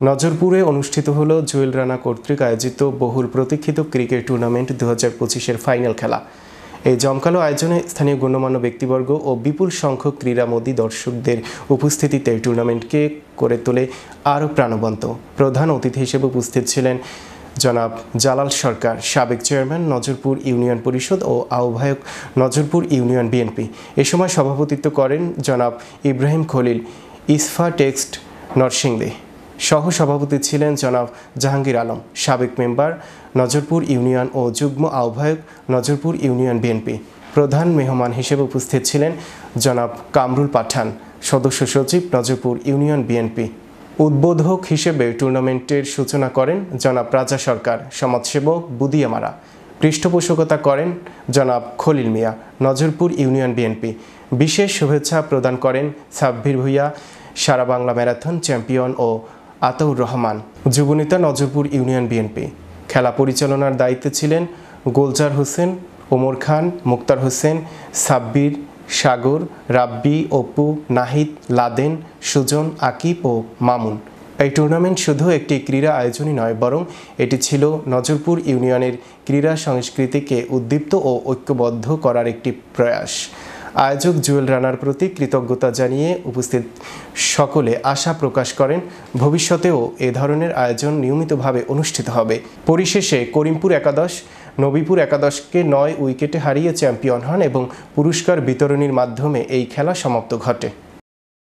নজরপুরে অনুষ্ঠিত হলো জুয়েল রানা কর্তৃক আয়োজিত বহুল প্রতীক্ষিত ক্রিকেট টুর্নামেন্ট 2025-এর ফাইনাল খেলা। এই জমকালো আয়োজনে স্থানীয় গণ্যমান্য ব্যক্তিবর্গ ও বিপুল সংখ্যক ক্রীড়ামোদী দর্শকদের উপস্থিতিতে টুর্নামেন্টকে করে তোলে আরও প্রাণবন্ত। প্রধান অতিথি হিসেবে উপস্থিত ছিলেন জনাব জালাল সরকার, সাবেক চেয়ারম্যান নজরপুর ইউনিয়ন পরিষদ ও আহ্বায়ক নজরপুর ইউনিয়ন বিএনপি। এ সময় সভাপতিত্ব করেন জনাব ইব্রাহিম খলিল, ইসফা টেক্সট নরসিংদী। সহ সভাপতি ছিলেন জনাব জাহাঙ্গীর আলম, সাবেক মেম্বার নজরপুর ইউনিয়ন ও যুগ্ম আহ্বায়ক নজরপুর ইউনিয়ন বিএনপি। প্রধান মেহমান হিসেবে উপস্থিত ছিলেন জনাব কামরুল পাঠান, সদস্য সচিব নজরপুর ইউনিয়ন বিএনপি। উদ্বোধক হিসেবে টুর্নামেন্টের সূচনা করেন জনাব রাজা সরকার, সমাজসেবক বুদিয়ামারা। পৃষ্ঠপোষকতা করেন জনাব খলিল মিয়া, নজরপুর ইউনিয়ন বিএনপি। বিশেষ শুভেচ্ছা প্রদান করেন সাব্বির ভুইয়া, সারা বাংলা ম্যারাথন চ্যাম্পিয়ন ও আতাউর রহমান, যুবনেতা নজরপুর ইউনিয়ন বিএনপি। খেলা পরিচালনার দায়িত্বে ছিলেন গোলজার হোসেন, ওমর খান, মুক্তার হোসেন, সাব্বির, সাগর, রাব্বি, অপু, নাহিদ, লাদেন, সুজন, আকিব ও মামুন। এই টুর্নামেন্ট শুধু একটি ক্রীড়া আয়োজনই নয়, বরং এটি ছিল নজরপুর ইউনিয়নের ক্রীড়া সংস্কৃতিকে উদ্দীপ্ত ও ঐক্যবদ্ধ করার একটি প্রয়াস। আয়োজক জুয়েল রানার প্রতি কৃতজ্ঞতা জানিয়ে উপস্থিত সকলে আশা প্রকাশ করেন ভবিষ্যতেও এ ধরনের আয়োজন নিয়মিতভাবে অনুষ্ঠিত হবে। পরিশেষে করিমপুর একাদশ নবীপুর একাদশকে 9 উইকেটে হারিয়ে চ্যাম্পিয়ন হন এবং পুরস্কার বিতরণীর মাধ্যমে এই খেলা সমাপ্ত ঘটে।